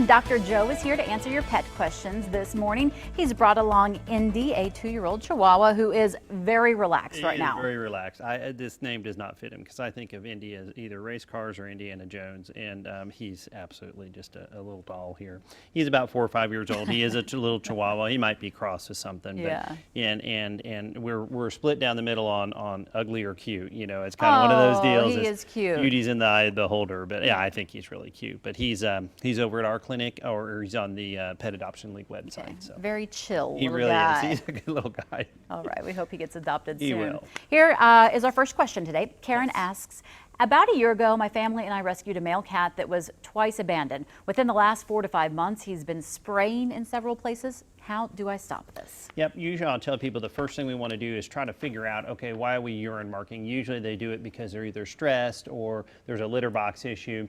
And Dr. Joe is here to answer your pet questions this morning. He's brought along Indy, a 2-year-old Chihuahua who is very relaxed right now. Very relaxed. This name does not fit him because I think of Indy as either race cars or Indiana Jones, and he's absolutely just a little doll here. He's about 4 or 5 years old. He is a little Chihuahua. He might be crossed with something. Yeah. But, and we're split down the middle on ugly or cute. You know, it's kind of one of those deals. He is cute. Beauty's in the eye of the beholder. But yeah, I think he's really cute. But he's over at our clinic, or he's on the Pet Adoption League website. Okay. So Very chill he little really guy. is. He's a good little guy. All right, we hope he gets adopted soon. He will. Here is our first question today. Karen asks, about a year ago, my family and I rescued a male cat that was twice abandoned. Within the last 4 to 5 months, he's been spraying in several places. How do I stop this? Yep, usually I'll tell people the first thing we want to do is try to figure out, okay, why are we urine marking? Usually they do it because they're either stressed or there's a litter box issue.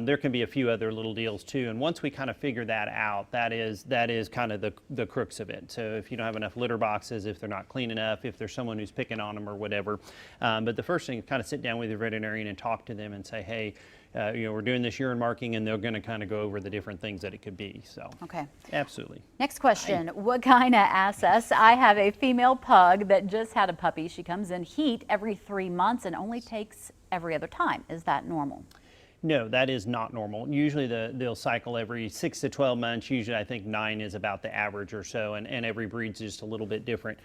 There can be a few other little deals too, and once we kind of figure that out, that is kind of the crux of it. So if you don't have enough litter boxes, if they're not clean enough, if there's someone who's picking on them or whatever. But the first thing is kind of sit down with your veterinarian and talk to them and say, hey, we're doing this urine marking, and they're going to kind of go over the different things that it could be. So okay, absolutely. Next question. Wakaina asks us, I have a female pug that just had a puppy. She comes in heat every 3 months and only takes every other time. Is that normal? No, that is not normal. Usually they'll cycle every 6 to 12 months. Usually I think 9 is about the average or so, and every breed's just a little bit different.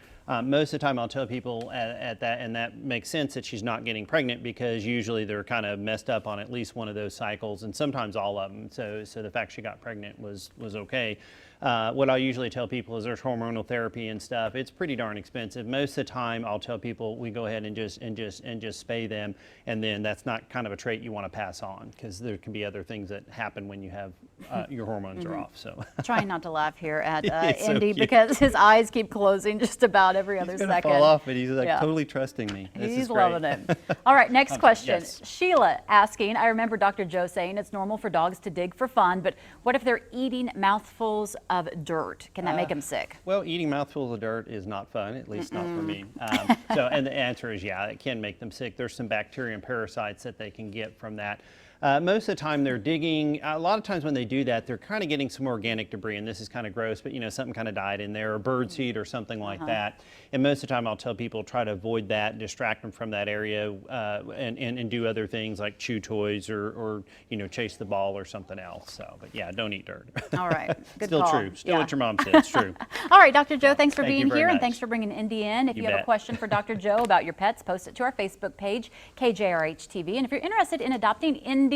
Most of the time I'll tell people at that, and that makes sense that she's not getting pregnant because usually they're kind of messed up on at least one of those cycles, and sometimes all of them. So the fact she got pregnant was okay. What I usually tell people is there's hormonal therapy and stuff. It's pretty darn expensive. Most of the time I'll tell people we go ahead and just spay them, and then that's not kind of a trait you want to pass on because there can be other things that happen when you have your hormones are off. So trying not to laugh here at so Indy cute. because his eyes keep closing just about every other He's second. gonna fall off, but he's like totally trusting me. This He's is great. loving it. All right, next question. Yes. Sheila asking, I remember Dr. Joe saying it's normal for dogs to dig for fun, but what if they're eating mouthfuls of dirt? Can that make them sick? Well, eating mouthfuls of dirt is not fun, at least not for me. And the answer is yeah, it can make them sick. There's some bacteria and parasites that they can get from that. Most of the time they're digging, a lot of times when they do that, they're kind of getting some organic debris, and this is kind of gross, but you know, something kind of died in there, or bird seed or something like that. And most of the time I'll tell people try to avoid that, distract them from that area, and do other things like chew toys or you know, chase the ball or something else. So, but yeah, don't eat dirt. All right, good Still call. true, still what your mom said, it's true. All right, Dr. Joe, thanks for Thank you being very here, and much. thanks for bringing Indy in. If you have bet. a question for Dr. Joe about your pets, post it to our Facebook page, KJRH TV. And if you're interested in adopting Indy,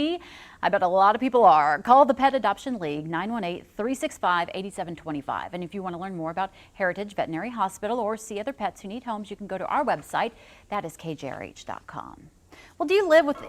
I bet a lot of people are. Call the Pet Adoption League, 918-365-8725. And if you want to learn more about Heritage Veterinary Hospital or see other pets who need homes, you can go to our website. That is kjrh.com. Well, do you live with